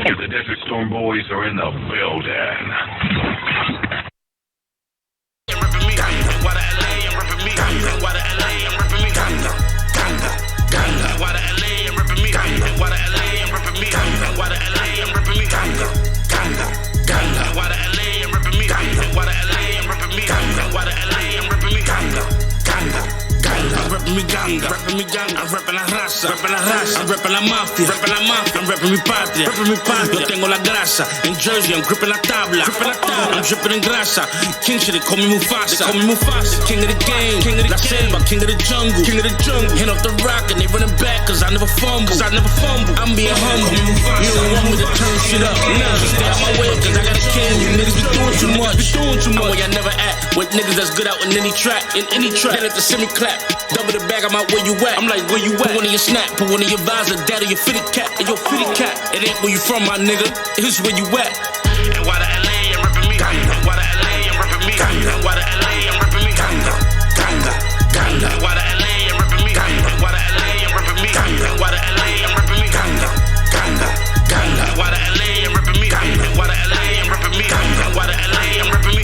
The Desert Storm Boys are in the building. Why the LA, I'm repping me. Why the LA, I'm repping me. Why the LA, I'm repping me. Why the LA, I'm repping me. Why the LA, I'm repping me. Why the LA, I'm repping me. Why the LA, I'm repping me. Why the LA, I'm repping me. I'm repping mi ganga, repping mi ganga, I'm repping la raza, I'm repping la mafia, I'm repping mi patria, yo tengo la grasa, in Jersey I'm gripping la tabla, I'm dripping in grasa, king shit, they call me Mufasa, king of the game, la selva, king of the jungle, hand off the rock and they running back cause I never fumble, I'm being humble, you don't want me to turn shit up, just stay out my way cause I got a can, you niggas be doing too much, I'm where y'all never at, with niggas that's good out in any track, they let the semi-clap, double the bag, I'm out where you at. I'm like, where you at? Put one in your snap, put one in your visor, dad or your fitted cap. And your fitted cap, it ain't where you from, my nigga. It's where you at. And why the LA, I'm repping me. Why the LA, I'm repping me. Why the LA, I'm repping me. Why the LA, I'm repping me. Why the LA, I'm repping me. Why the LA, I'm repping me. Why the LA, I'm repping me. Why the LA, I'm repping me. Why the LA, I'm repping me. Why the LA, I'm repping me.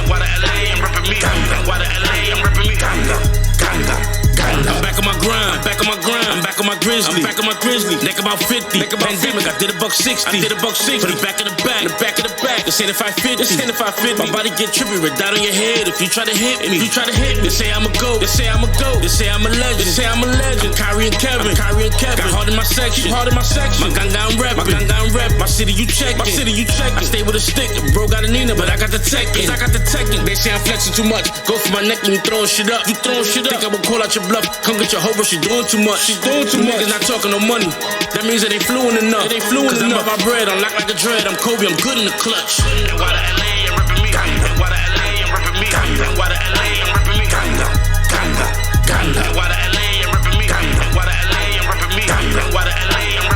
Why the LA, I'm repping me. Why the LA, I'm repping me. I'm back on my grind, I'm back on my grizzly, neck about 50, pandemic, I did $160, put it back in the back, this ain't a 550, my body get trippy, red dot on your head, if you try to hit me, they say I'm a GOAT, they say I'm a legend, Kyrie and Kevin, got hard in my section, my ganga I'm reppin', my city you checkin', I stay with a stick, bro got a Nina, but I got the tech in, they say I'm flexing too much, go for my neck when you throwing shit up, think I will call out your bluff, come get your hoe, but she doing too much, niggas not talking no money, that means that they fluent enough, cause I'm about my bread, I'm locked like a dread, I'm Kobe, I'm good in the clutch. Why the LA, I'm reppin' me, why the LA, I'm reppin' me, why the LA, I'm reppin' me, why the LA, I'm reppin' me, why the LA, I'm reppin' me, why the LA, I'm reppin' me, why the LA, I'm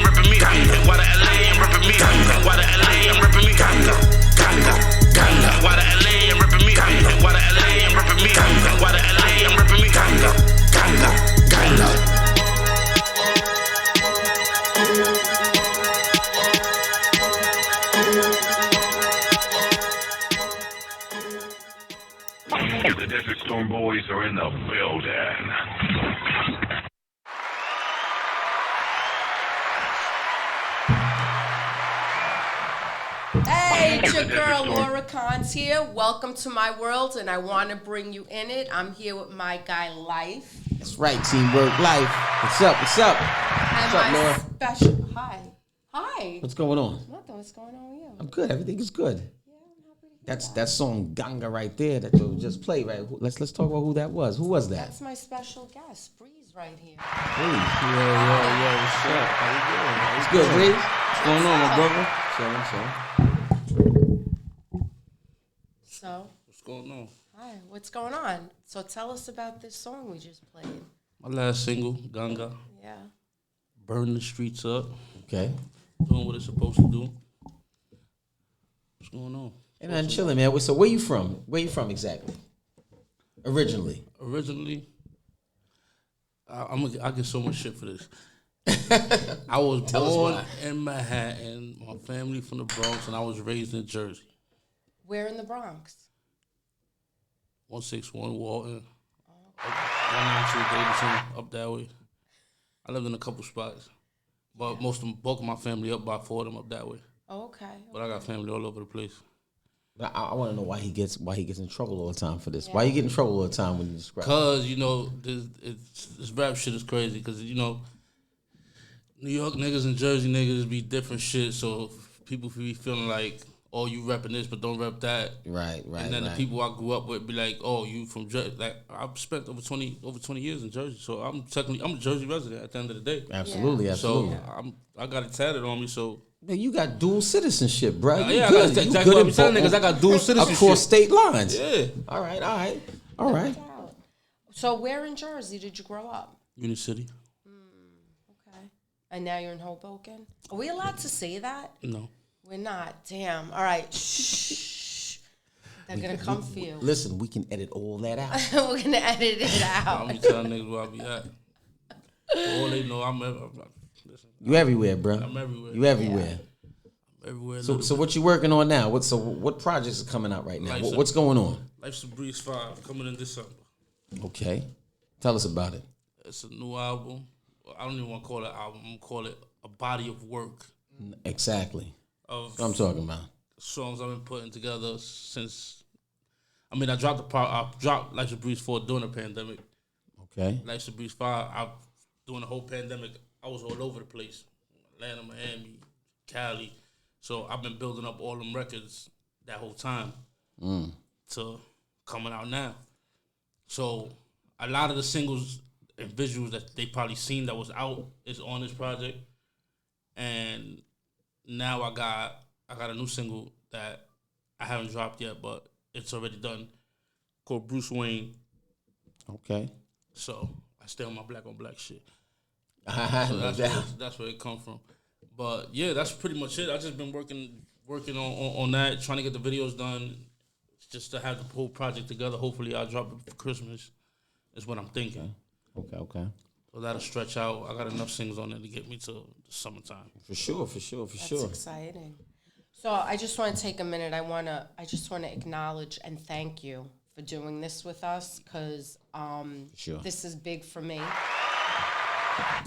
reppin' me, why the LA, I'm reppin' me, why the LA, I'm reppin' me, why the LA, I'm reppin' me, why the LA, I'm reppin' me, why the LA, I'm reppin' me, The Desert Storm Boys are in the building. Hey, it's your girl Laura Cons here. Welcome to my world, and I want to bring you in it. I'm here with my guy Life. That's right, Teamwork Life. What's up? What's up, Laura? Special. Hi. What's going on? Nothing. What's going on with you? I'm good. Everything is good. Yeah, I'm happy to hear That song Ganga right there that you just played, right? Let's talk about who that was. Who was that? That's my special guest, Breeze, right here. Breeze. Yo, what's up? How you doing? What's good, Breeze? What's going on, my brother? So, What's going on? hi. What's going on? So tell us about this song we just played. My last single, Ganga, Yeah. burning the streets up, Okay. doing what it's supposed to do. What's going on? And I'm chilling, man. So where you from? Where you from exactly? Originally. Originally, I get so much shit for this. I was born in Manhattan, my family from the Bronx, and I was raised in Jersey. Where in the Bronx? 161 Walton, 192 Davidson, up that way. I lived in a couple spots, but bulk of my family up by Fordham, up that way. Oh, okay. But I got family all over the place. But I want to know why he gets in trouble all the time for this. Yeah. Why you get in trouble all the time when you describe? Cause this rap shit is crazy. Cause New York niggas and Jersey niggas be different shit. So people be feeling like, oh, you repping this, but don't rep that. Right. And then the people I grew up with be like, oh, you from Jersey. Like I've spent over 20 years in Jersey, so I'm a Jersey resident at the end of the day. Absolutely. So I got it tatted on me. So man, you got dual citizenship, bro. Yeah, that's exactly what I'm telling niggas. I got dual citizenship across state lines. Yeah. All right. So where in Jersey did you grow up? Union City. Okay. And now you're in Hoboken? Are we allowed to say that? No. We're not. Damn. All right. Shh. They're gonna come for you. Listen, we can edit all that out. We're gonna edit it out. I'm be telling niggas where I be at. All they know, listen, You everywhere, bro. I'm everywhere. You everywhere. Everywhere. So what you working on now? What projects are coming out right now? What's going on? Life's a Breeze 5 coming in December. Okay. Tell us about it. It's a new album. I don't even want to call it an album. I'm going to call it a body of work. Exactly. Of What I'm talking about. songs I've been putting together since. I mean, I dropped Life's a Breeze 4 during the pandemic. Okay. Life's a Breeze 5. During the whole pandemic, I was all over the place. Atlanta, Miami, Cali. So I've been building up all them records that whole time to coming out now. So a lot of the singles and visuals that they probably seen that was out is on this project. And now I got a new single that I haven't dropped yet, but it's already done, called Bruce Wayne. Okay. So I stay on my black on black shit. So That's where it come from. But yeah, that's pretty much it. I just been working on that, trying to get the videos done, just to have the whole project together. Hopefully, I'll drop it for Christmas. Is what I'm thinking. Okay. So that'll stretch out. I got enough singles on it to get me to the summertime. For sure. That's exciting. So I just want to take a minute. I just want to acknowledge and thank you for doing this with us, because this is big for me.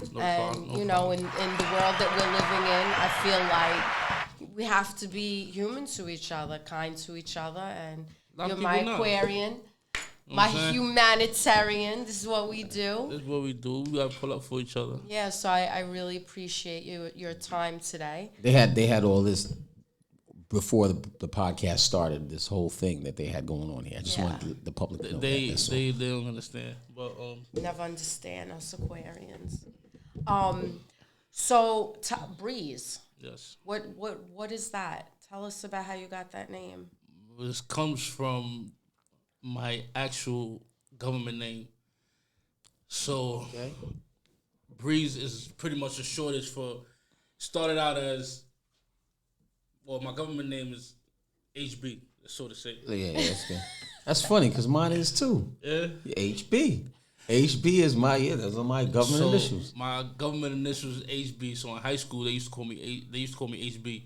You know, in the world that we're living in, I feel like we have to be human to each other, kind to each other, and you're my Aquarian, my humanitarian. This is what we do. This is what we do. We gotta pull up for each other. Yeah, so I really appreciate your time today. They had all this before the podcast started. This whole thing that they had going on here. I just want the public to know They that. don't understand, but never understand us Aquarians. So Breeze. yes. What is that? Tell us about how you got that name. This comes from my actual government name. So, Breeze is pretty much a shortage for. Started out as. Well, my government name is HB, so to say. Yeah, that's good. That's funny because mine is too. Yeah. HB. HB is those are my government initials. My government initials is HB. So in high school they used to call me HB.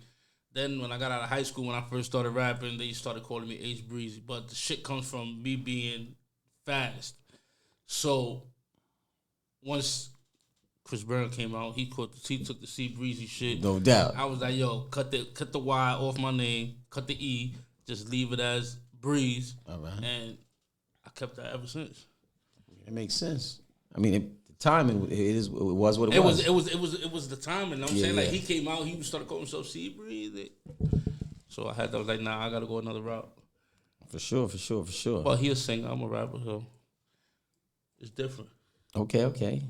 Then when I got out of high school, when I first started rapping, they started calling me H Breezy. But the shit comes from me being fast. So once Chris Brown came out, he took the C Breezy shit. No doubt. I was like, yo, cut the Y off my name, cut the E, just leave it as Breeze. All right. And I kept that ever since. It makes sense. I mean, the timing it was what it was. It was the timing. I'm saying like he came out, he started calling himself C Breeze. So I was like, nah, I gotta go another route. For sure. But he a singer, I'm a rapper, so it's different. Okay.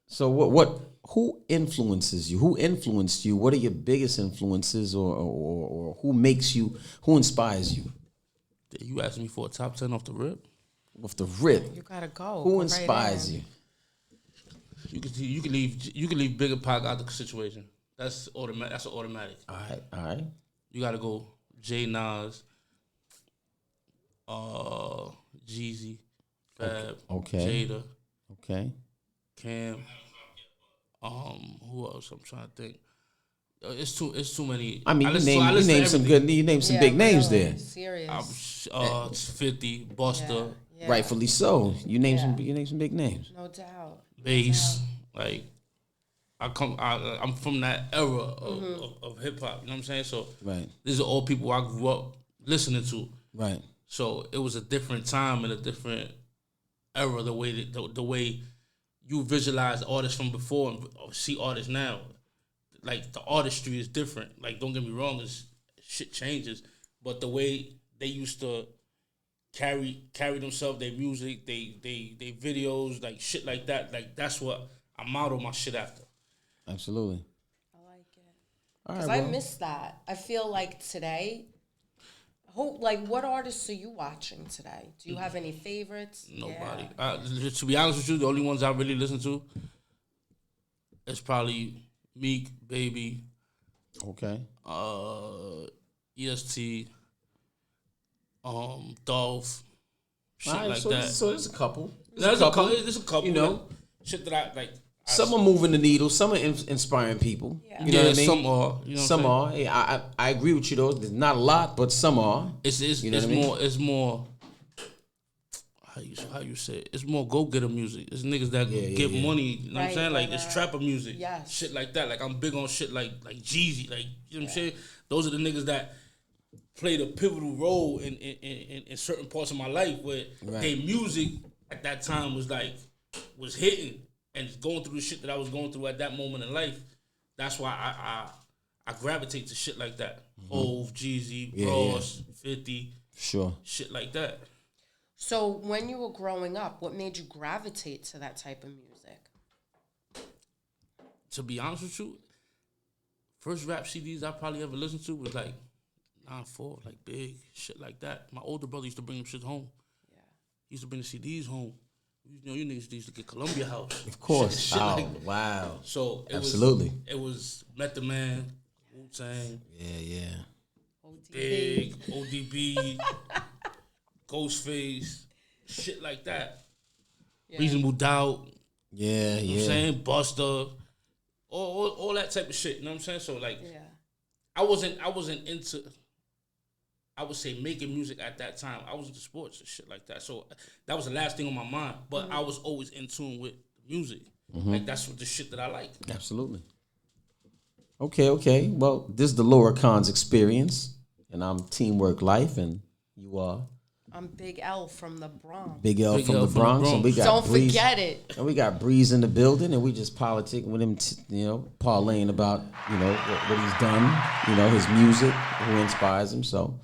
So who influences you? Who influenced you? What are your biggest influences, or who inspires you? You asked me for a top 10 off the rip? Off the rip. You gotta go. Who inspires you? You can leave Bigger Pac out the situation. That's automatic. That's an automatic. All right. You gotta go Jay Nas, Jeezy, Fab, okay. Jada, okay, Cam. Who else? I'm trying to think. It's too many. I mean, you named some big names there. Serious. 50, Buster. Yeah. Rightfully so. You named some big names. No doubt. Bass. Like I'm from that era of hip hop. You know what I'm saying? So these are all people I grew up listening to. Right. So it was a different time and a different era. The way you visualize artists from before and see artists now. Like, the artistry is different. Like, don't get me wrong, shit changes. But the way they used to carry themselves, their music, they videos, like, shit like that, like, that's what I model my shit after. Absolutely. I like it. Because I miss that. I feel like today, what artists are you watching today? Do you have any favorites? Nobody. Yeah. To be honest with you, the only ones I really listen to is probably Meek, Baby. Okay. EST. Dolph, shit like so that. So there's a couple. There's a couple. You know, shit that I like. Some are moving the needle. Some are inspiring people. Yeah. You know what I mean? Some are. You know some are. Hey, I agree with you though. There's not a lot, but some are. It's you know what I mean? It's more. How you say it? It's more go getter music. It's niggas that get money. You know what I'm saying? Like it's trapper music. Yes. Shit like that. Like I'm big on shit like Jeezy. Like you know what I'm saying? Those are the niggas that played a pivotal role in certain parts of my life where their music at that time was hitting and going through the shit that I was going through at that moment in life. That's why I gravitate to shit like that. Hove, Jeezy, Ross, 50. Sure. Shit like that. So when you were growing up, what made you gravitate to that type of music? To be honest with you, first rap CDs I probably ever listened to was like 9-4, like Big, shit like that. My older brother used to bring them shit home. Yeah. He used to bring the CDs home. You know, you niggas used to get Columbia House. Of course. Shit like, wow. So it was Method Man, Wu-Tang. Yeah. Big, ODB, Ghostface, shit like that. Yeah. Reasonable Doubt. Yeah, you know what I'm saying? Buster. All that type of shit. You know what I'm saying? So like I wasn't into, I would say, making music at that time. I was into sports and shit like that. So that was the last thing on my mind. But I was always in tune with music. Like that's what the shit that I like. Absolutely. Okay. Well, this is the Lower Cons experience. And I'm Teamwork Life, and you are? I'm Big L from the Bronx. Big L from the Bronx. And we got Don't Breeze, forget it. And we got Breeze in the building, and we just politicking with him, parlaying about, what he's done, his music, who inspires him. So,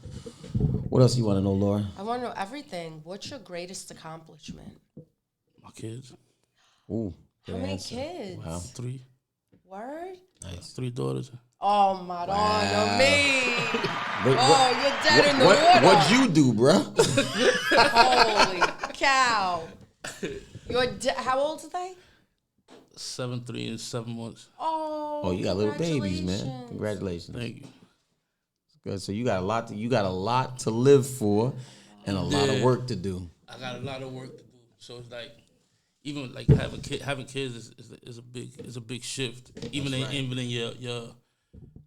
what else you want to know, Laura? I want to know everything. What's your greatest accomplishment? My kids. Ooh. How many kids? Wow. 3. Word? Nice. 3 daughters. Oh, Madonna, me. Wait, you're dead in the water. What'd you do, bro? Holy cow. How old are they? 7, 3, and 7 months. Oh, you got little babies, man. Congratulations. Thank you. Good. So you got a lot to live for and a lot of work to do. I got a lot of work to do. So it's like, even like having kids is a big shift. Even in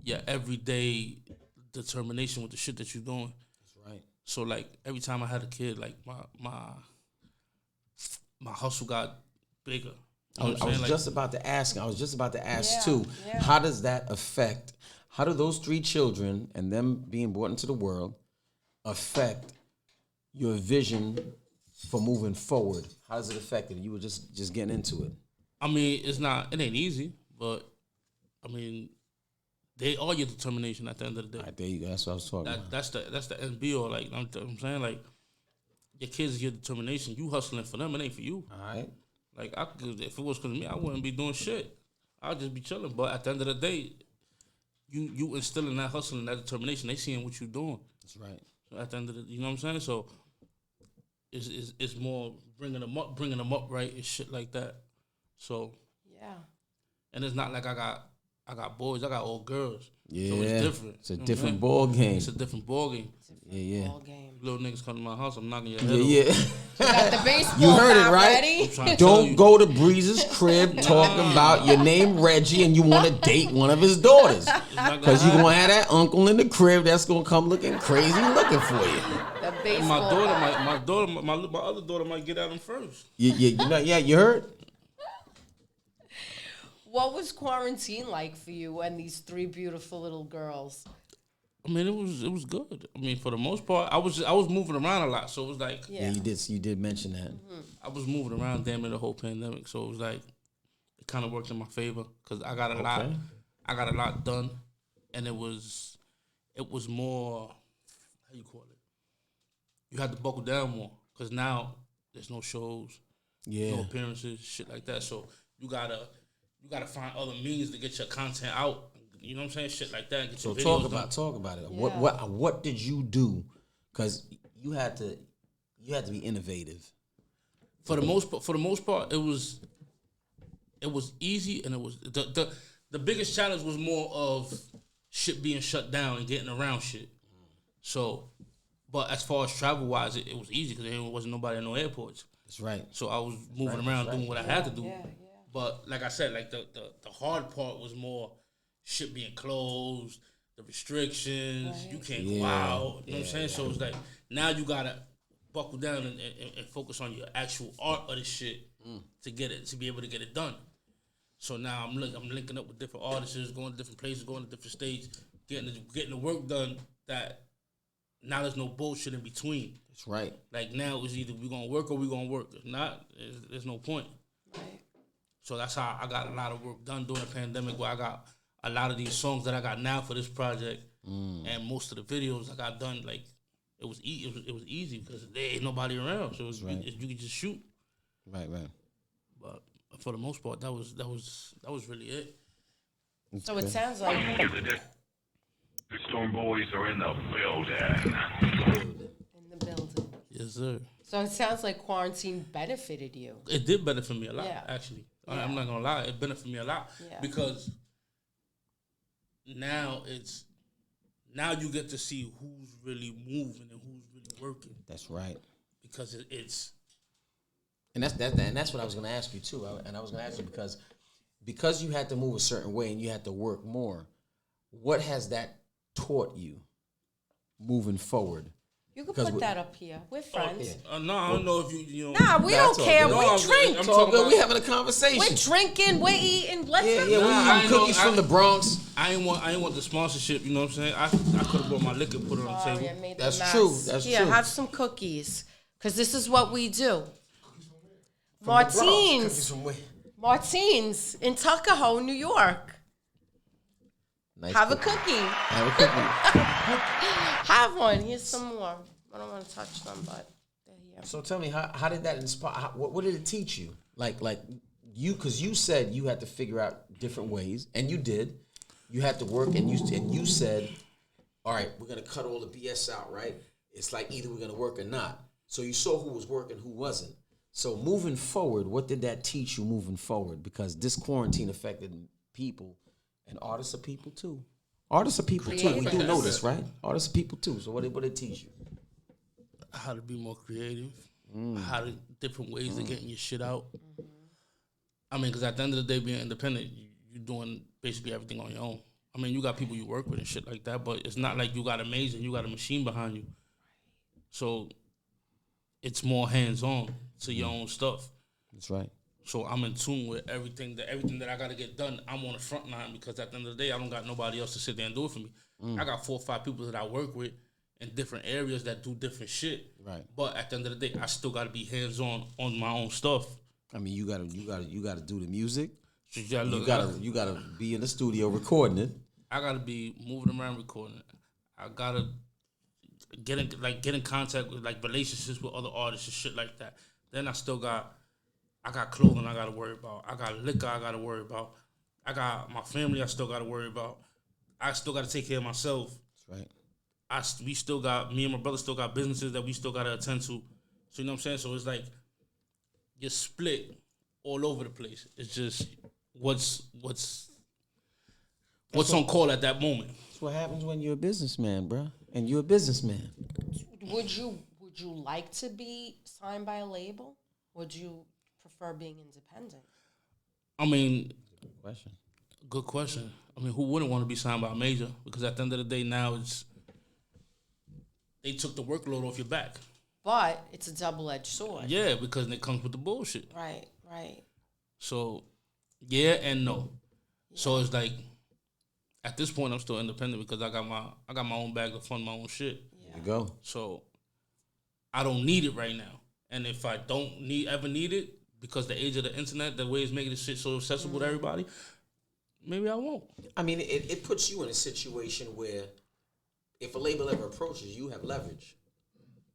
your everyday determination with the shit that you're doing. That's right. So like every time I had a kid, like my hustle got bigger. I was just about to ask too. Yeah. How does that affect? How do those 3 children and them being brought into the world affect your vision for moving forward? How does it affect it? You were just getting into it. I mean, it ain't easy, but I mean, they are your determination at the end of the day. Right, there you go. That's what I was talking about. That's the end be all. Like I'm saying, like your kids is your determination. You hustling for them, it ain't for you. All right. Like if it was because of me, I wouldn't be doing shit. I'd just be chilling. But at the end of the day, you instilling that hustle and that determination. They seeing what you doing. That's right. So at the end of the, you know what I'm saying? So it's more bringing them up right and shit like that. So yeah. And it's not like I got boys. I got all girls. Yeah. So it's different. It's a different ball game. It's a different ball game. Yeah. Ball game. Little niggas come to my house, I'm knocking your head off. You got the baseball you heard it, right? ready? Don't go to Breeze's crib talking about your name Reggie and you want to date one of his daughters. Because you're going to have that uncle in the crib that's going to come looking crazy looking for you. The baseball my other daughter might get at him first. You heard? What was quarantine like for you and these 3 beautiful little girls? I mean, it was good. I mean, for the most part, I was moving around a lot, so it was like yeah, you did mention that. Mm-hmm. I was moving around damn near the whole pandemic, so it was like it kind of worked in my favor because I got a lot done, and it was more, how you call it? You had to buckle down more because now there's no shows, no appearances, shit like that. So you gotta find other means to get your content out. You know what I'm saying? Shit like that. So talk about it. Yeah. What did you do? Because you had to be innovative. For the most part, it was easy, and it was the biggest challenge was more of shit being shut down and getting around shit. So, But as far as travel wise, it was easy because there wasn't nobody at no airports. That's right. So I was moving around doing what I had to do. But like I said, like the hard part was more shit being closed, the restrictions. Right. You can't go out. You know what I'm saying? So it's like now you gotta buckle down and focus on your actual art of the shit to be able to get it done. So now I'm linking up with different artists, going to different places, going to different states, getting the work done. That now there's no bullshit in between. That's right. Like now it's either we gonna work or we gonna work. If not, there's no point. Right. So that's how I got a lot of work done during the pandemic. Where I got a lot of these songs that I got now for this project, and most of the videos I got done. Like it was easy because there ain't nobody around, so you could just shoot. Right. But for the most part, that was really it. So it sounds like the Storm Boys are in the building. In the building. Yes, sir. So it sounds like quarantine benefited you. It did benefit me a lot, actually. Yeah. I'm not gonna lie, it benefited me a lot because now you get to see who's really moving and who's really working. That's right. Because it's. And that's what I was going to ask you too. And I was going to ask you because you had to move a certain way and you had to work more. What has that taught you moving forward? You can put that up here. We're friends. No, I don't know if you know. Nah, we don't care. We drink. It's all good. We having a conversation. We're drinking. We're eating. Let's we eating cookies from the Bronx. I ain't want the sponsorship. You know what I'm saying? I could have brought my liquor and put it on the table. That's true. That's true. Have some cookies because this is what we do. Martine's in Tuckahoe, New York. Nice Have a cookie. Have a cookie. Have one. Here's some more. I don't want to touch them, but they're here. So tell me, how did that inspire? What did it teach you? Like you, because you said you had to figure out different ways, and you did. You had to work, and you said, all right, we're gonna cut all the BS out, right? It's like either we're gonna work or not. So you saw who was working, who wasn't. So moving forward, what did that teach you moving forward? Because this quarantine affected people, and artists are people too. Artists are people too. We do know this, right? Artists are people too. So what did it teach you? How to be more creative. Different ways of getting your shit out. I mean, because at the end of the day, being independent, you're doing basically everything on your own. I mean, you got people you work with and shit like that, but it's not like you got amazing. You got a machine behind you. So it's more hands-on to your own stuff. That's right. So I'm in tune with everything that I got to get done. I'm on the front line because at the end of the day, I don't got nobody else to sit there and do it for me. I got 4 or 5 people that I work with in different areas that do different shit. Right. But at the end of the day, I still got to be hands-on on my own stuff. I mean, you gotta do the music. So you gotta be in the studio recording it. I gotta be moving around recording it. I gotta get in contact with like relationships with other artists and shit like that. Then I got clothing I gotta worry about. I got liquor I gotta worry about. I got my family I still gotta worry about. I still gotta take care of myself. That's right. Me and my brother still got businesses that we still gotta attend to. So you know what I'm saying? So it's like you're split all over the place. It's just what's on call at that moment. That's what happens when you're a businessman, bro. And you're a businessman. Would you like to be signed by a label? Would you prefer being independent? I mean, good question. I mean, who wouldn't want to be signed by a major? Because at the end of the day, now they took the workload off your back. But it's a double-edged sword. Yeah, because it comes with the bullshit. Right. So, yeah and no. Yeah. So it's like, at this point, I'm still independent because I got my own bag to fund my own shit. There you go. So, I don't need it right now. And if I don't ever need it, because the age of the internet, the way it's making this shit so accessible to everybody, maybe I won't. I mean, it puts you in a situation where if a label ever approaches you, have leverage.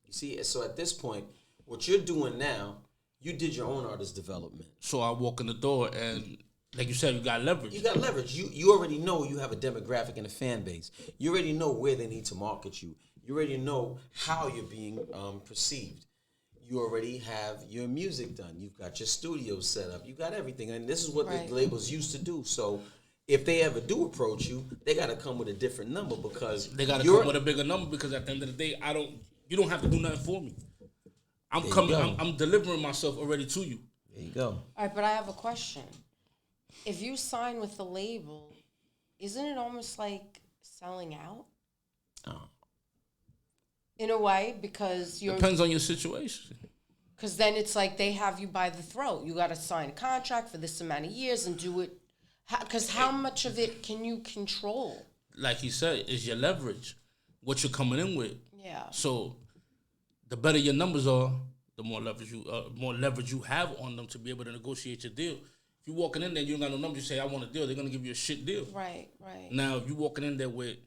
You see, so at this point, what you're doing now, you did your own artist development. So I walk in the door and, like you said, you got leverage. You got leverage. You already know you have a demographic and a fan base. You already know where they need to market you. You already know how you're being perceived. You already have your music done. You've got your studio set up. You got everything. And this is what the labels used to do. So if they ever do approach you, they got to come with a different number because they got to come with a bigger number because at the end of the day, You don't have to do nothing for me. I'm delivering myself already to you. There you go. All right, but I have a question. If you sign with the label, isn't it almost like selling out? Oh. In a way, because you're... Depends on your situation. Because then it's like they have you by the throat. You got to sign a contract for this amount of years and do it. Because how much of it can you control? Like he said, is your leverage. What you're coming in with. Yeah. So the better your numbers are, the more leverage you have on them to be able to negotiate your deal. If you're walking in there and you don't got no numbers, you say, I want a deal, they're going to give you a shit deal. Right, right. Now, if you're walking in there with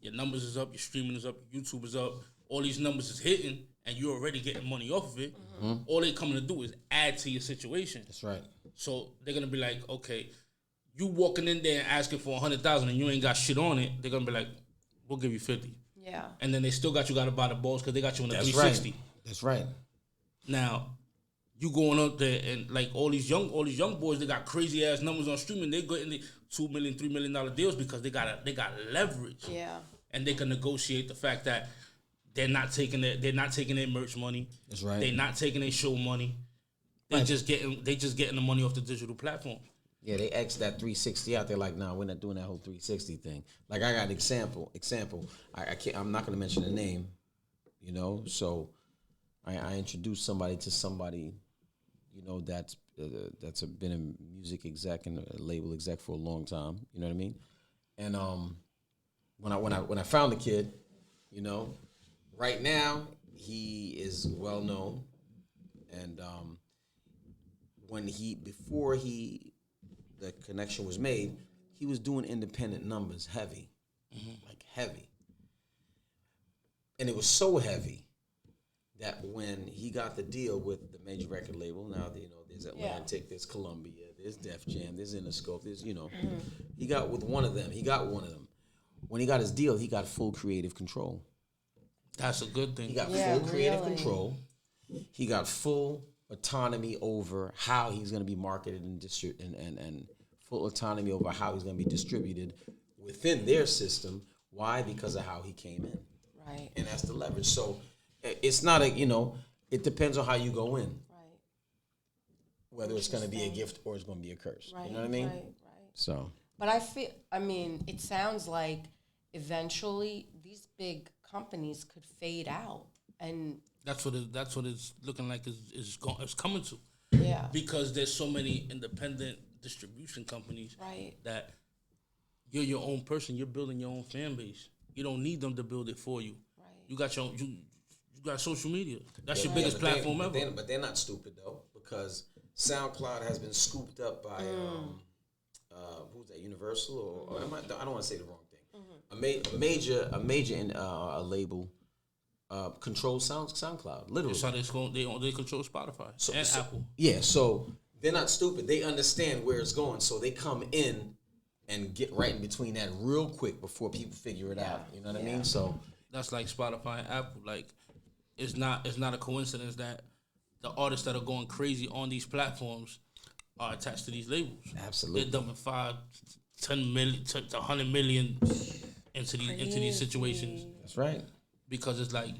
your numbers is up, your streaming is up, your YouTube is up, all these numbers is hitting, and you're already getting money off of it, all they coming to do is add to your situation. That's right. So they're going to be like, okay, you walking in there and asking for $100,000 and you ain't got shit on it, they're going to be like, we'll give you 50. Yeah. And then they still got to buy the balls because they got you on the That's 360. Right. That's right. Now, you going up there and like all these young boys, they got crazy ass numbers on streaming. They getting the $2 million, $3 million deals because they got leverage. Yeah. And they can negotiate the fact that they're not taking their merch money. That's right. They're not taking their show money. They just getting the money off the digital platform. Yeah, they X that 360 out. They're like, nah, we're not doing that whole 360 thing. Like I got an example. I can't. I'm not gonna mention the name. You know, so I introduced somebody to somebody, you know, that's been a music exec and a label exec for a long time. You know what I mean? And when I found the kid, you know, right now he is well known, and before the connection was made, he was doing independent numbers heavy, like heavy, and it was so heavy that when he got the deal with the major record label, now you know there's Atlantic, there's Columbia, there's Def Jam, there's Interscope, there's he got with one of them. He got one of them. When he got his deal, he got full creative control. That's a good thing. He got full creative control. He got full autonomy over how he's going to be marketed and full autonomy over how he's going to be distributed within their system. Why? Because of how he came in. Right. And that's the leverage. So it's not it depends on how you go in. Right. Whether it's going to be a gift or it's going to be a curse. Right. You know what I mean? Right. So. But it sounds like eventually these big companies could fade out, and that's what it's looking like is coming to. Yeah. Because there's so many independent distribution companies. Right. That you're your own person. You're building your own fan base. You don't need them to build it for you. Right. You got your own, you got social media. That's your biggest platform ever. But they're not stupid though, because SoundCloud has been scooped up by who's that? Universal or I don't want to say the wrong thing. A major label controls SoundCloud literally. That's how they control Spotify and Apple. Yeah, so they're not stupid. They understand where it's going, so they come in and get right in between that real quick before people figure it out. You know what I mean? So that's like Spotify and Apple. Like it's not a coincidence that the artists that are going crazy on these platforms are attached to these labels. Absolutely. They're dumping 5, 10 million to 100 million into these situations. That's right. Because it's like,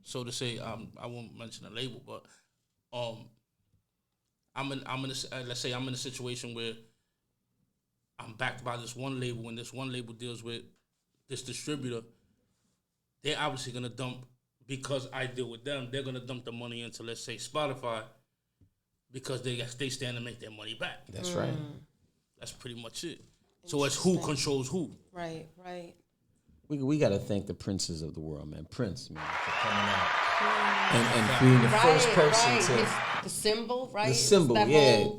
so to say, I won't mention a label, but let's say I'm in a situation where I'm backed by this one label, and this one label deals with this distributor. They're obviously gonna dump, because I deal with them, they're gonna dump the money into, let's say, Spotify, because they stand to make their money back. That's right. That's pretty much it. So it's who controls who. Right. We got to thank the princes of the world, man. Prince, man, for coming out and being the first person to the symbol, right? The symbol,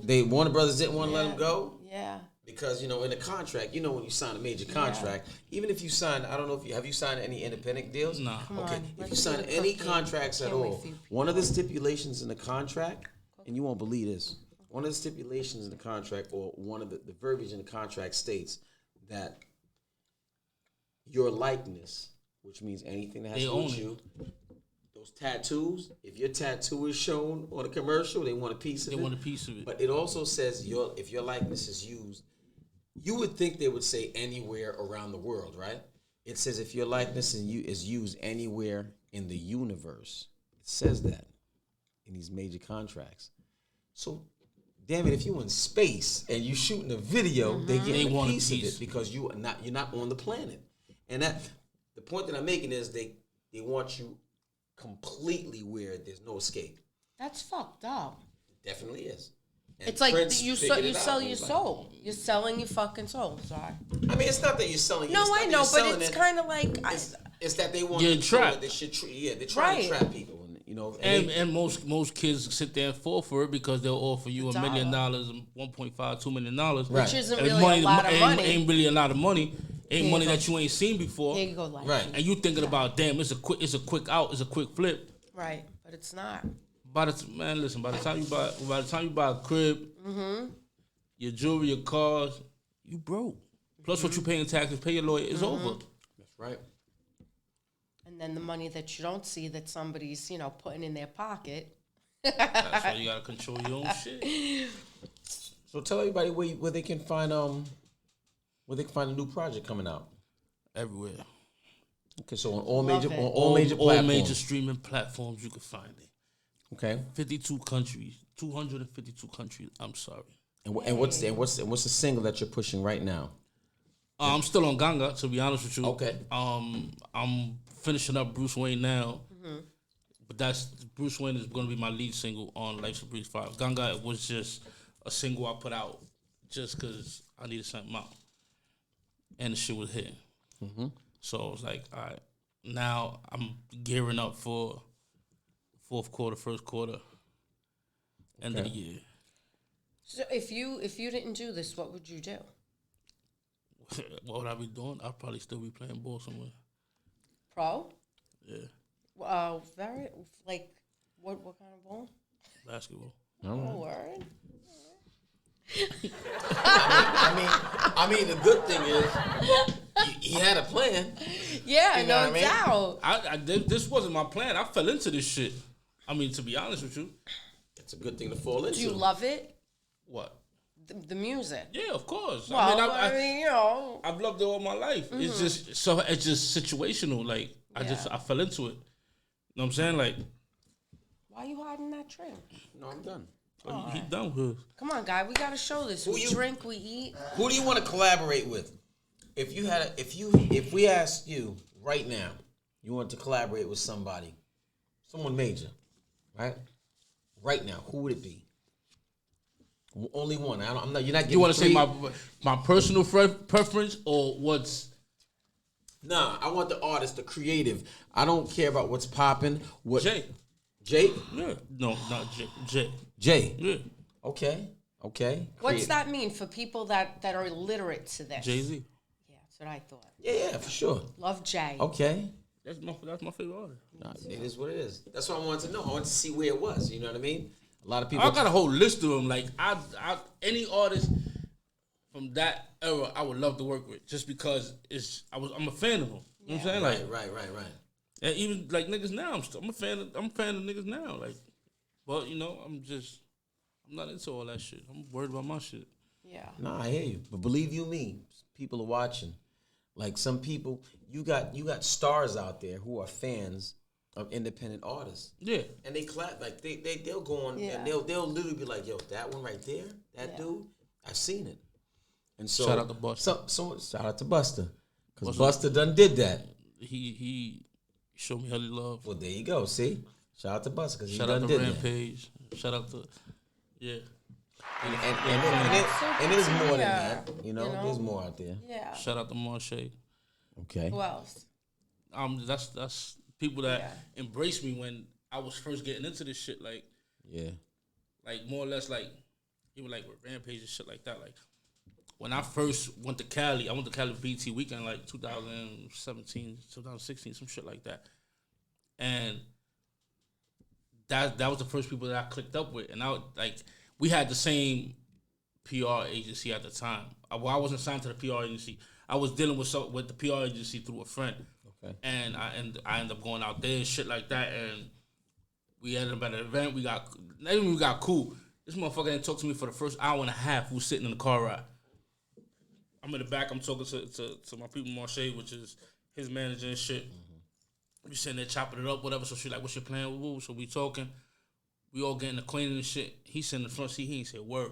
They Warner Brothers didn't want to let him go. Yeah. Because in a contract, when you sign a major contract, even if you sign, I don't know if have you signed any independent deals? No. Okay. If you sign any contracts at all, one of the stipulations in the contract, and you won't believe this, one of the stipulations in the contract, or one of the verbiage in the contract states that your likeness, which means anything that has to do with you, those tattoos, if your tattoo is shown on a commercial, they want a piece of it. They want a piece of it. But it also says if your likeness is used, you would think they would say anywhere around the world, right? It says if your likeness is used anywhere in the universe. It says that in these major contracts. So, damn it, if you in space and you shooting a video, they get a piece of it because you're not on the planet. And that the point that I'm making is they want you completely where there's no escape. That's fucked up. It definitely is. And it's like Prince you sell your soul. You're selling your fucking soul. Sorry. I mean, it's not that you're selling. No, I know, but it's kind of like it's that they want you to trap. They should they're trying to trap people. You know, and most kids sit there and fall for it because they'll offer you $1 million, $1.5, $2 million, which isn't really a lot of money. Ain't really a lot of money. Ain't money that you ain't seen before. Here you go, right? And you thinking about, damn, it's a quick out, it's a quick flip. Right, but it's not. By the time you buy a crib, your jewelry, your cars, you broke. Plus what you paying taxes, pay your lawyer, it's over. That's right. And then the money that you don't see that somebody's, putting in their pocket. That's why you gotta control your own shit. So tell everybody where they can find a new project coming out. Everywhere. Okay, so on all major platforms. All major streaming platforms you can find it. Okay. 52 countries. 252 countries. I'm sorry. And what's the single that you're pushing right now? I'm still on Ganga, to be honest with you. Okay. I'm finishing up Bruce Wayne now. But Bruce Wayne is going to be my lead single on Life's a Breeze 5. Ganga was just a single I put out just because I needed something out. And the shit was hitting. So I was like, all right, now I'm gearing up for fourth quarter, first quarter, end of the year. So if you didn't do this, what would you do? What would I be doing? I'd probably still be playing ball somewhere. Pro? Yeah. Very, like, what kind of ball? Basketball. Oh, word. I mean, the good thing is he had a plan. Yeah, you know no doubt. I this wasn't my plan. I fell into this shit. I mean, to be honest with you, it's a good thing to fall into. Do you love it? What? The music. Yeah, of course. Well, I mean, I've loved it all my life. It's just situational. Like I fell into it. You know what I'm saying? Like, why are you hiding that drink? No, I'm done. He done with. Come on, guy. We gotta show this. We drink, we eat. Who do you want to collaborate with? If we asked you right now, you want to collaborate with someone major, right? Right now, who would it be? Only one. I'm not. You're not. You want to say my personal preference or what's? Nah, I want the artist, the creative. I don't care about what's popping. Jay? Yeah. No, not Jay. Jay? Yeah. Okay. What's that mean for people that are illiterate to this? Jay-Z. Yeah, that's what I thought. Yeah, for sure. Love Jay. Okay. That's my favorite artist. Nah, it is what it is. That's what I wanted to know. I wanted to see where it was. You know what I mean? A lot of people. I got a whole list of them. Like any artist from that era, I would love to work with, just because I'm a fan of them. You know what I'm saying? Like right. And even like niggas now, I'm a fan of niggas now. Like, but I'm not into all that shit. I'm worried about my shit. Yeah. Nah, I hear you. But believe you me, people are watching. Like some people, you got stars out there who are fans of independent artists. Yeah. And they clap, like they'll go on and they'll literally be like, yo, that one right there, that dude, I've seen it. And so shout out to Buster. Shout out to Buster. Because Buster done did that. He showed me how to love. Well, there you go. See? Shout out to Buster because he done did that. Shout out to Rampage. Shout out to And there's more than that. There's more out there. Yeah. Shout out to Marche. Okay. Who else? That's people that embraced me when I was first getting into this shit. Like, like more or less like even like with Rampage and shit like that. Like when I first went to Cali, I went to Cali BT weekend like 2017, 2016, some shit like that. And that was the first people that I clicked up with, and we had the same PR agency at the time. I wasn't signed to the PR agency. I was dealing with the PR agency through a friend. Okay. And I ended up going out there and shit like that, and we ended up at an event. We got cool. This motherfucker didn't talk to me for the first hour and a half. We was sitting in the car ride. I'm in the back. I'm talking to my people, Marche, which is his manager and shit. We sitting there chopping it up, whatever. So she like, what's your plan? Woo. So we talking. We all getting acquainted and shit. He sitting in the front seat. He ain't say a word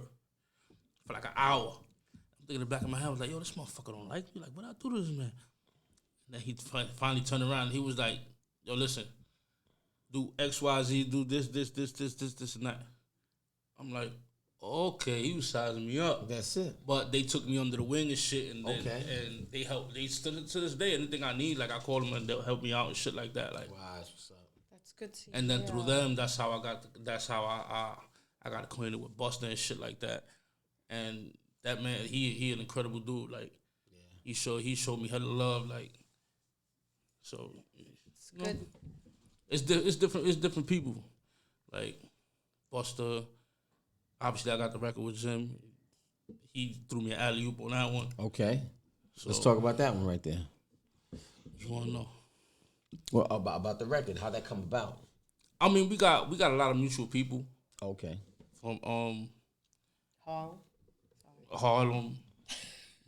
for like an hour. I'm thinking in the back of my head, I was like, yo, this motherfucker don't like me. Like, what I do to this man? And then he finally turned around and he was like, yo, listen, do X, Y, Z, do this, and that. I'm like, okay, he was sizing me up. That's it. But they took me under the wing and shit, and they helped. They still to this day, anything I need, like I call them and they'll help me out and shit like that. Like, wow, that's what's up. That's good to and then through them, that's how I got acquainted with Buster and shit like that. And that man, he an incredible dude. Like, he showed me hella love. Like, so it's good. It's different people. Like Buster, obviously I got the record with Jim. He threw me an alley-oop on that one. Okay. So let's talk about that one right there. You wanna know? Well, about the record, how'd that come about? I mean, we got a lot of mutual people. Okay. From Harlem,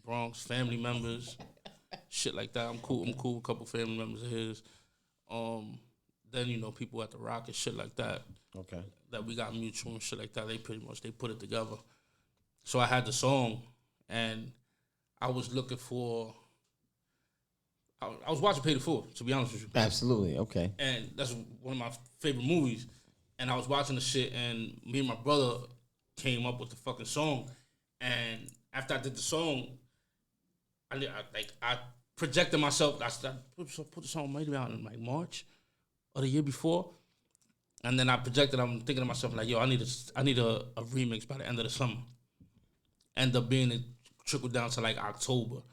Bronx, family members, shit like that. I'm cool with a couple family members of his. Then, you know, people at the Rock and shit like that. Okay. That we got mutual and shit like that. They put it together. So I had the song, and I was looking for. I was watching Pay the Fool, to be honest with you. Absolutely. Okay. And that's one of my favorite movies. And I was watching the shit, and me and my brother came up with the fucking song. And after I did the song, I projected myself. I put the song maybe out in like March or the year before. And then I projected. I'm thinking to myself like, yo, I need a remix by the end of the summer. End up being it trickled down to like October,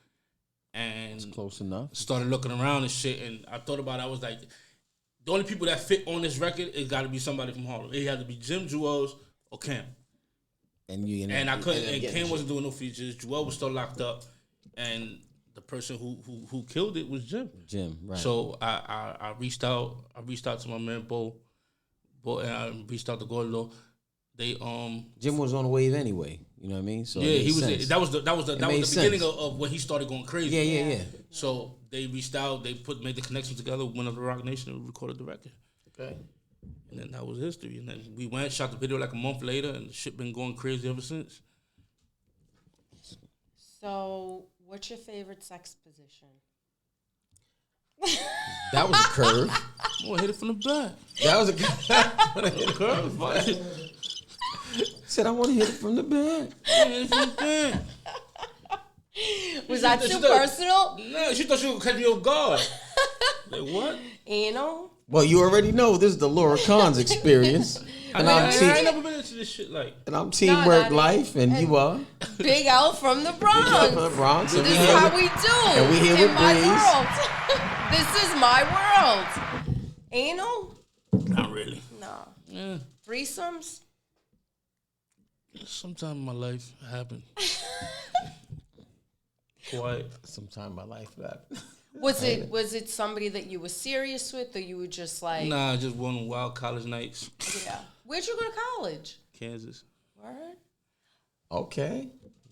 and it's close enough. Started looking around and shit, and I thought about it. I was like, the only people that fit on this record, it got to be somebody from Harlem. It had to be Jim, Jewels, or Cam. And I couldn't. And Cam wasn't doing no features. Jewel was still locked up, and the person who killed it was Jim. Jim, right? So I reached out. I reached out to my man Bo, and I reached out to Gordo. They Jim was on the wave anyway. You know what I mean? So yeah, he was. Sense. That was the beginning of when he started going crazy. Yeah. So they reached out. They made the connection together. Went up to Rock Nation and recorded the record. Okay. And then that was history. And then we went, shot the video like a month later, and the shit been going crazy ever since. So, what's your favorite sex position? That was a curve. I'm gonna hit it from the back. That was a curve. Said I want to hit it from the back. Was that too personal? No, she thought she would catch me off guard. Like what? Anal? Well, you already know this is the Laura Khan's experience. And I ain't never been into this shit like. And I'm Teamwork Life, and you are Big L from the Bronx. Big L from the Bronx. This is how we do. And we here with my Breeze. world. This is my world. Anal? Not really. No. Yeah. Threesomes? Sometime in my life it happened. Quiet. Sometime in my life that. Was it somebody that you were serious with, or you were just like? Nah, just one of them wild college nights. Yeah. Where'd you go to college? Kansas. Word. Okay,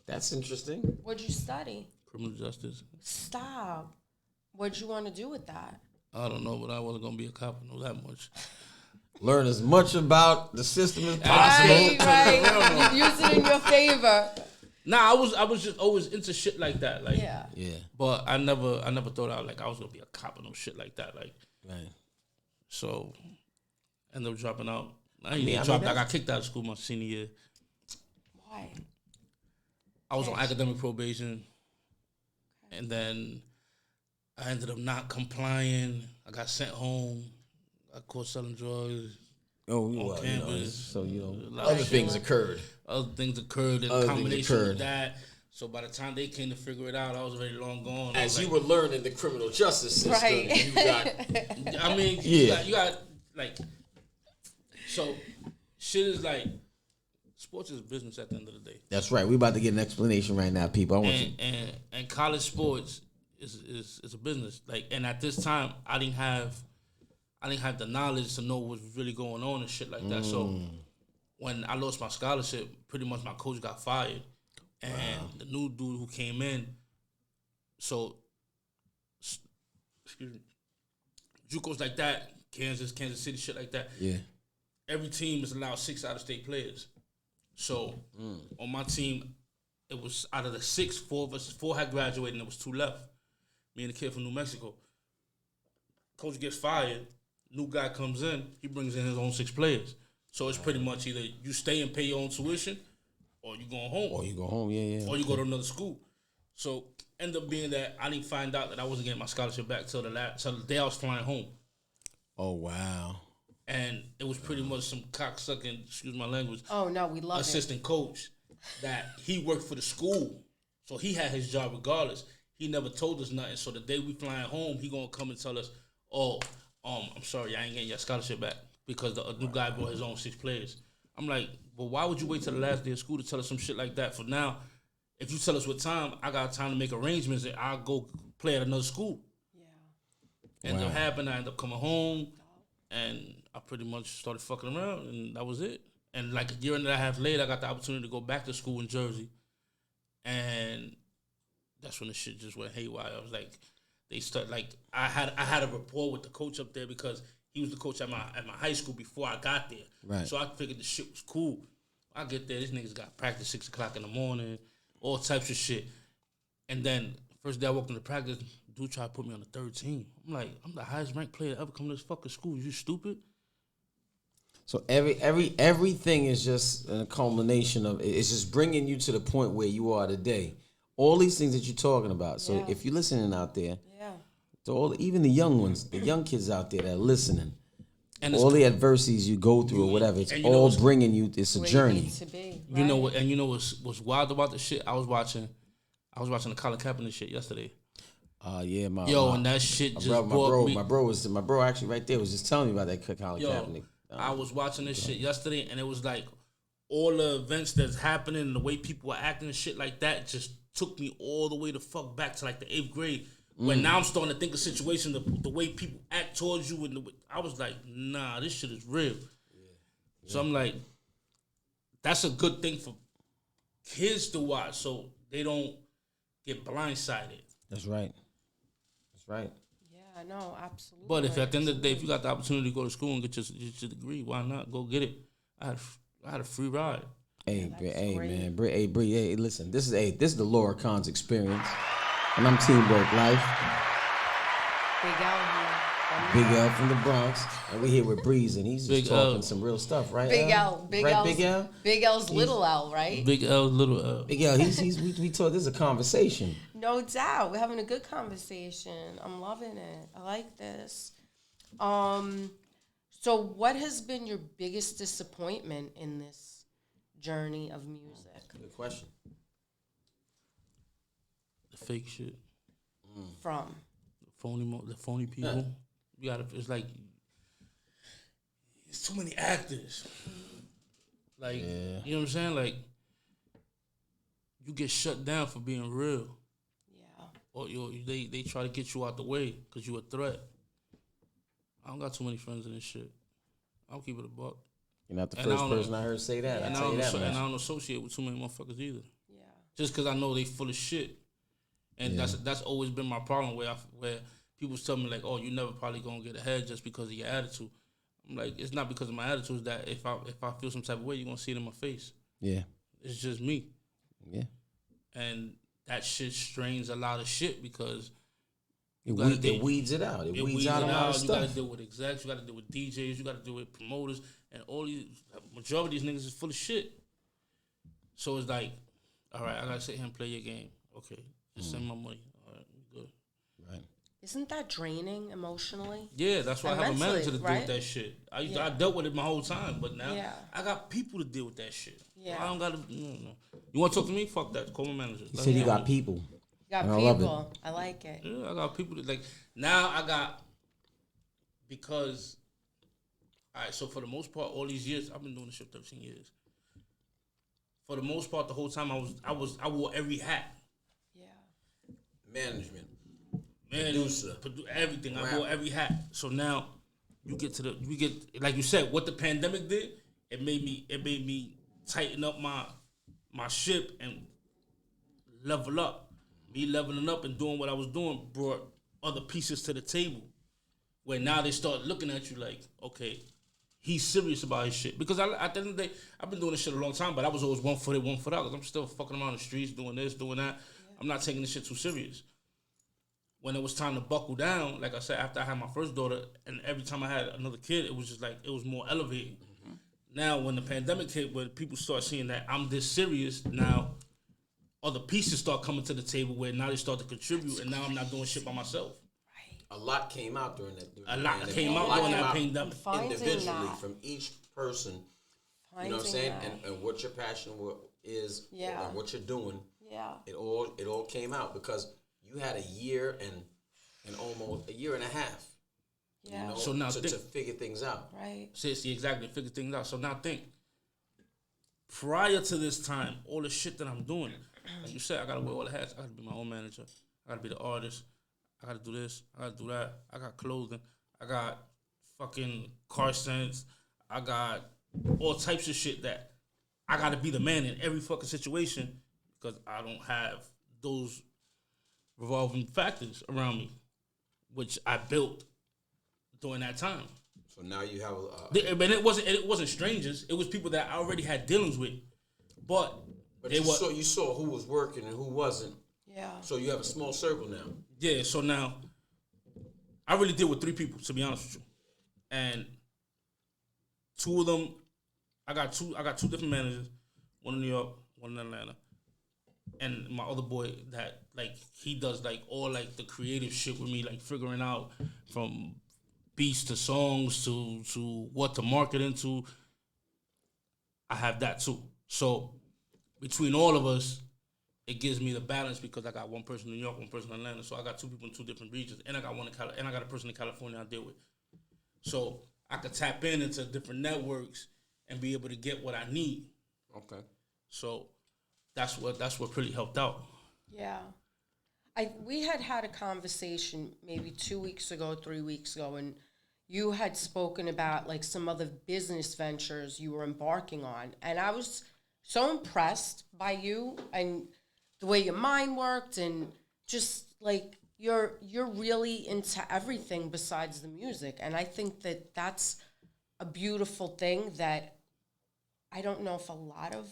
that's interesting. What'd you study? Criminal justice. Stop. What'd you want to do with that? I don't know, but I wasn't gonna be a cop. I know that much. Learn as much about the system as possible. Right. Use it in your favor. Nah, I was just always into shit like that. Like Yeah. But I never thought I was gonna be a cop or no shit like that. Like Right. So I ended up dropping out. I got kicked out of school my senior year. Why? I was on academic probation, and then I ended up not complying. I got sent home. I caught selling drugs. Oh, campus. So other things occurred. Other things occurred in combination with that. So by the time they came to figure it out, I was already long gone. As you were learning the criminal justice system, right. you got. I mean, you got like. So, shit is like. Sports is business at the end of the day. That's right. We about to get an explanation right now, people. I want you. And college sports is a business. Like, and at this time, I didn't have the knowledge to know what was really going on and shit like that. So when I lost my scholarship, pretty much my coach got fired. And the new dude who came in, so, excuse me, JUCOs like that, Kansas City, shit like that. Yeah. Every team is allowed 6 out-of-state players. So on my team, it was out of the 6, 4 had graduated, and there was 2 left. Me and the kid from New Mexico. Coach gets fired. New guy comes in. He brings in his own 6 players. So it's pretty much either you stay and pay your own tuition, or you going home. Or you go home, yeah. Or you go to another school. So end up being that I didn't find out that I wasn't getting my scholarship back till the day I was flying home. Oh, wow. And it was pretty much some cocksucking, excuse my language. Oh no, we love assistant coach that he worked for the school, so he had his job regardless. He never told us nothing. So the day we flying home, he gonna come and tell us, "Oh, I'm sorry, I ain't getting your scholarship back because the new guy brought his own 6 players." I'm like, well, why would you wait till the last day of school to tell us some shit like that? For now, if you tell us what time, I got time to make arrangements and I'll go play at another school. Yeah. Ended up happening. I ended up coming home, and I pretty much started fucking around, and that was it. And like a year and a half later, I got the opportunity to go back to school in Jersey, and that's when the shit just went haywire. I was like, they start like I had a rapport with the coach up there because he was the coach at my high school before I got there. Right. So I figured the shit was cool. I get there, this niggas got practice 6 o'clock in the morning, all types of shit. And then first day I walked into practice, dude tried to put me on the 3rd team. I'm like, I'm the highest ranked player to ever come to this fucking school. You stupid? So everything is just a culmination of it's just bringing you to the point where you are today. All these things that you're talking about. So if you're listening out there, to even the young ones, the young kids out there that are listening, and all the adversities you go through or whatever, it's all bringing you. It's a journey. To be, right? You know what? And you know what's wild about the shit? I was watching the Colin Kaepernick shit yesterday. Yeah, and that shit just brought me. My bro actually right there was just telling me about that Colin Kaepernick. I was watching this shit yesterday, and it was like all the events that's happening and the way people were acting and shit like that just took me all the way the fuck back to like the 8th grade. When now I'm starting to think of situations, the way people act towards you, and I was like, nah, this shit is real. Yeah. So I'm like, that's a good thing for kids to watch, so they don't get blindsided. That's right. Yeah, no, absolutely. But if at the end of the day, if you got the opportunity to go to school and get your degree, why not go get it? I had a free ride. Hey, man, Bree, listen, this is the Laura Khan's experience. And I'm Teamwork Life. Big L from the Bronx. And we're here with Breeze, and he's just talking some real stuff, right? Big L. Big L? Big L's little L, right? Big L's little L. Big L, we thought this is a conversation. No doubt. We're having a good conversation. I'm loving it. I like this. So what has been your biggest disappointment in this journey of music? Good question. The fake shit. From? The phony people. It's like, it's too many actors. Like, you know what I'm saying? Like, you get shut down for being real. Yeah. Or they try to get you out the way because you a threat. I don't got too many friends in this shit. I'll keep it a buck. You're not the first person I heard say that. And I don't associate with too many motherfuckers either. Yeah. Just because I know they full of shit. And that's always been my problem where people tell me like, oh, you never probably gonna get ahead just because of your attitude. I'm like, it's not because of my attitude. It's that if I feel some type of way, you're gonna see it in my face. Yeah. It's just me. Yeah. And that shit strains a lot of shit because it weeds it out. It weeds out a lot of stuff. You gotta deal with execs, you gotta deal with DJs, you gotta deal with promoters, and all these majority of these niggas is full of shit. So it's like, all right, I gotta sit here and play your game. Okay. Just send my money. All right, good. Right. Isn't that draining emotionally? Yeah, that's why I have a manager to deal with that shit. I dealt with it my whole time, but now I got people to deal with that shit. Yeah. I don't got to. No. You want to talk to me? Fuck that. Call my manager. You said you got people. You got people. I like it. Yeah, I got people that like. Now I got, because, all right, so for the most part, all these years, I've been doing this shit 13 years. For the most part, the whole time I wore every hat. Management, producer, everything. I wore every hat. So now we get like you said, what the pandemic did. It made me tighten up my ship and level up. Me leveling up and doing what I was doing brought other pieces to the table. where now they start looking at you like, okay, he's serious about his shit. Because at the end of the day, I've been doing this shit a long time, but I was always 1 foot in, 1 foot out. Because I'm still fucking around the streets, doing this, doing that. Yeah. I'm not taking this shit too serious. When it was time to buckle down, like I said, after I had my first daughter, and every time I had another kid, it was just like, it was more elevated. Mm-hmm. Now, when the pandemic hit, where people start seeing that I'm this serious, now other pieces start coming to the table where now they start to contribute, and now I'm not doing shit by myself. A lot came out during that. A lot came out during that pandemic. Individually from each person. You know what I'm saying? And what your passion is, and what you're doing. Yeah. It all came out because you had a year and almost a year and a half. Yeah. You know, so now to figure things out. Right. See, exactly, figure things out. So now think. Prior to this time, all the shit that I'm doing, like you said, I gotta wear all the hats. I gotta be my own manager. I gotta be the artist. I gotta do this. I gotta do that. I got clothing. I got fucking car scents. I got all types of shit that I gotta be the man in every fucking situation because I don't have those revolving factors around me, which I built during that time. So now you have but it wasn't strangers. It was people that I already had dealings with, but you saw who was working and who wasn't. Yeah. So you have a small circle now. Yeah. So now, I really deal with 3 people, to be honest with you, and 2 of them, I got two different managers, one in New York, one in Atlanta, and my other boy that like he does like all like the creative shit with me, like figuring out from beats to songs to what to market into. I have that too. So between all of us, it gives me the balance because I got one person in New York, one person in Atlanta. So I got 2 people in 2 different regions, and I got and I got a person in California I deal with. So I could tap into different networks and be able to get what I need. Okay. So that's what really helped out. Yeah. We had a conversation maybe 2 weeks ago, 3 weeks ago, and you had spoken about like some other business ventures you were embarking on, and I was so impressed by you and the way your mind worked, and just like you're really into everything besides the music, and I think that that's a beautiful thing that I don't know if a lot of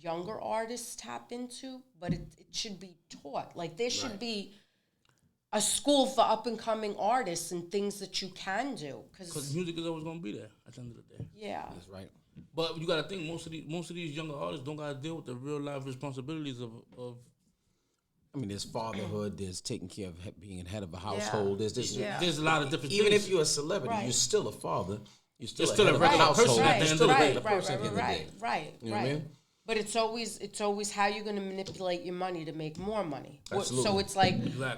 younger artists tap into, but it should be taught. Like there should be a school for up and coming artists and things that you can do. Because music is always gonna be there at the end of the day. Yeah, that's right. But you gotta think most of these younger artists don't gotta deal with the real life responsibilities of. I mean, there's fatherhood. There's taking care of being head of a household. Yeah. There's a lot of different even things. if you're a celebrity, you're still a father. You're still a regular person at the end of the day. Right. You know what I mean? But it's always how you're going to manipulate your money to make more money. Absolutely. So it's like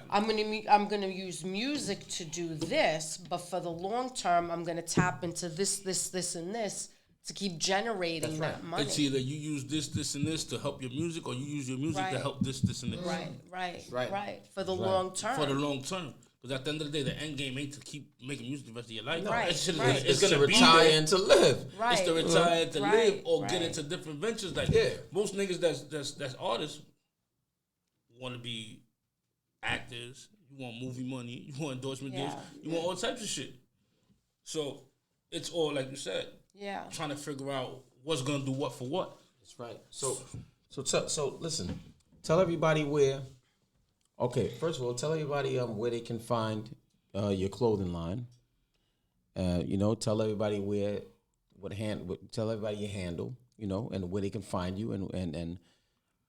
I'm going to use music to do this, but for the long term, I'm going to tap into this, and this to keep generating that money. It's either you use this, and this to help your music, or you use your music to help this, and this. Right. For the long term. For the long term. Because at the end of the day, the end game ain't to keep making music the rest of your life. Right. It's going to retire and to live. It's to retire to live or get into different ventures. Like most niggas that's artists want to be actors. You want movie money. You want endorsement deals. You want all types of shit. So it's all like you said. Yeah. Trying to figure out what's gonna do what for what. That's right. So listen. Tell everybody where. Okay, first of all, tell everybody where they can find your clothing line. Tell everybody tell everybody your handle, and where they can find you, and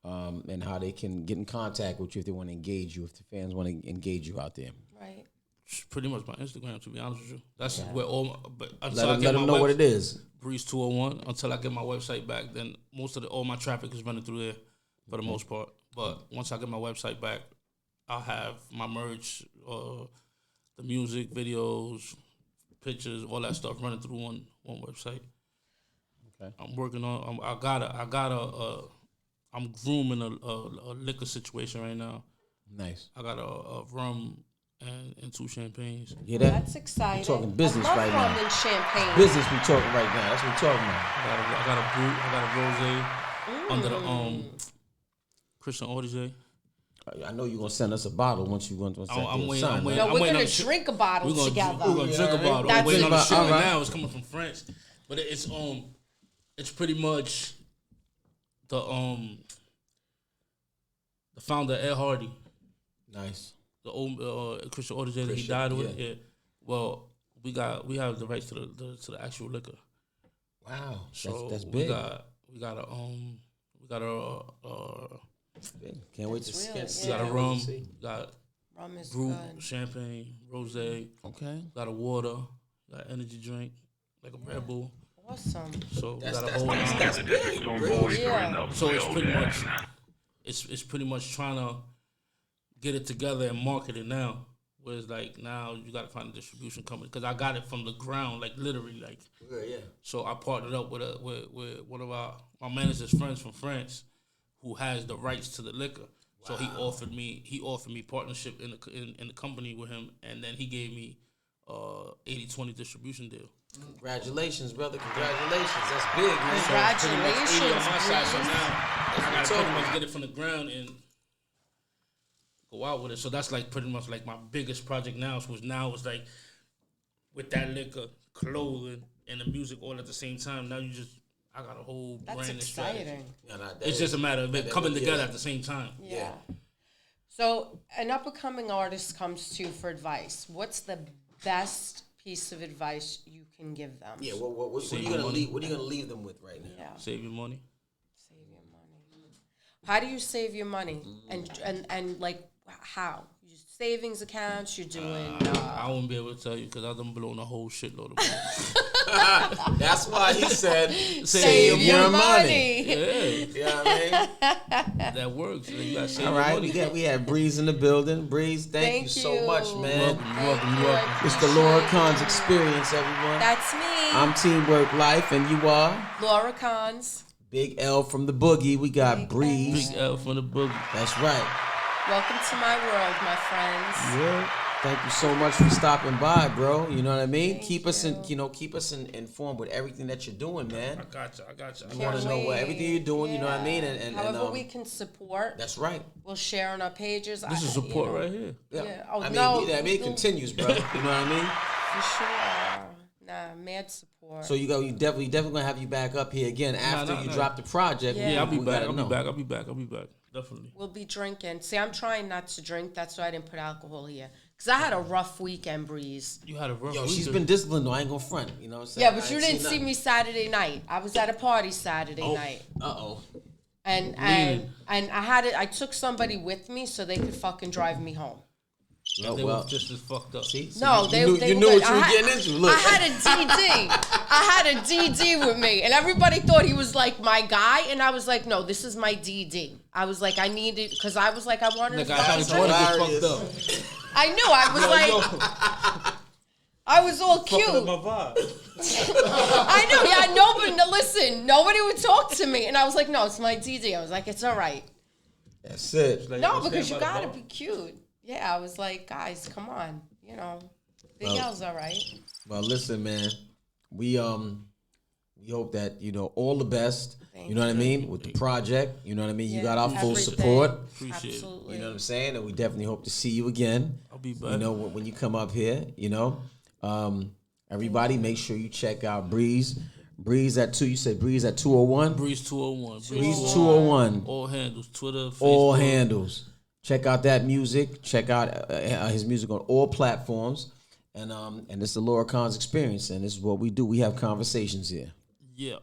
how they can get in contact with you if they want to engage you, if the fans want to engage you out there. Right. It's pretty much my Instagram, to be honest with you. That's where Let them know what it is. Breeze 201. Until I get my website back, then all my traffic is running through there for the most part. But once I get my website back, I'll have my merch, the music, videos, pictures, all that stuff running through one website. Okay. I'm working on. I'm grooming a liquor situation right now. Nice. I got a rum and 2 champagnes. Yeah, that's exciting. We're talking business right now. Rum and champagne. Business we talking right now. That's what we're talking about. I got a rosé under the Christian Audigier. I know you're gonna send us a bottle once you want to. I'm waiting. No, we're gonna drink a bottle together. We're gonna drink a bottle. That's I'm waiting on the it. shipment now. It's coming from France, but it's pretty much the founder Ed Hardy. Nice. The old Christian Auditor that he died with. Yeah. Well, we have the rights to the actual liquor. Wow. So that's big. We got a can't wait to see. We got a rum. Got rum is brew, good. champagne, rosé. Okay. Got a water. Got energy drink, like a Red Bull. Awesome. So we That's got a whole. Stone boys are in the So it's pretty building. much, it's pretty much trying to get it together and market it now. Whereas like now you got to find a distribution company because I got it from the ground, like literally, like. Yeah. So I partnered up with one of my manager's friends from France, who has the rights to the liquor. Wow. So he offered me partnership in the company with him, and then he gave me 80-20 distribution deal. Congratulations, brother. Congratulations. That's big, man. Congratulations. So 80 on my side, so now I gotta told pretty me. much get it from the ground and go out with it. So that's like pretty much like my biggest project now. So now it's like with that liquor, clothing, and the music all at the same time. Now I got a whole That's brand and strategy. exciting. It's just a matter of it coming together at the same time. Yeah. So an up-and-coming artist comes to you for advice. What's the best piece of advice you can give them? Yeah. What are you gonna leave? What are you gonna leave them with right now? Yeah. Save your money. Save your money. How do you save your money? And like how? Savings accounts, you're doing. I won't be able to tell you because I done blown a whole shitload of money. That's why he said, Save your money. Yeah, You know what I mean? that works. You gotta save All your right, money. we had Breeze in the building. Breeze, thank you so much, man. You're welcome. It's the Laura Khan's experience, everyone. That's me. I'm Teamwork Life, and you are Laura Khan's. Big L from the Boogie. We got Breeze. Big L from the boogie. That's right. Welcome to my world, my friends. Yeah. Thank you so much for stopping by, bro. You know what I mean? Keep us informed with everything that you're doing, man. I got you. I want to know everything you're doing. You know what I mean? And however we can support. That's right. We'll share on our pages. This is support right here. Yeah. Oh, I mean, no. it continues, bro. You know what I mean? For sure. Nah, mad support. So you definitely gonna have you back up here again after you drop the project. Yeah. I'll be back. I'll be back. Definitely. We'll be drinking. See, I'm trying not to drink. That's why I didn't put alcohol here. Because I had a rough weekend, Breeze. You had a rough Yo, weekend. she's been disciplined though. I ain't gonna front. You know what I'm saying? Yeah, but you didn't see me Saturday night. I was at a party Saturday night. And I took somebody with me so they could fucking drive me home. They were just as fucked up. See, No, you knew what you were getting into. Look, I had a DD. I had a DD with me, and everybody thought he was like my guy, and I was like, no, this is my DD. I was like, I needed because I was like, I wanted to. I had to get fucked up. I knew. I was like, I was all cute. My vibe. I know. Yeah, nobody. No, listen, nobody would talk to me, and I was like, no, it's my DD. I was like, it's all right. that's it. No, because you gotta be cute. Yeah, I was like, guys, come on, you know, Big L's all right. Well, listen, man, we hope that all the best. You know what I mean with the project. You know what I mean. You got our full support. Appreciate it. You know what I'm saying, and we definitely hope to see you again. I'll be back. You know when you come up here. You know, everybody, make sure you check out Breeze. Breeze at 2. You said Breeze at 201. Breeze 201. Breeze 201. All handles. Twitter. Facebook. All handles. Check out that music. Check out his music on all platforms. And this is the Laura Khan's experience, and this is what we do. We have conversations here. Yeah.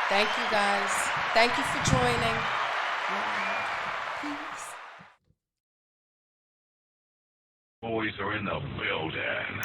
Thank you, guys. Thank you for joining. Peace. Boys are in the building.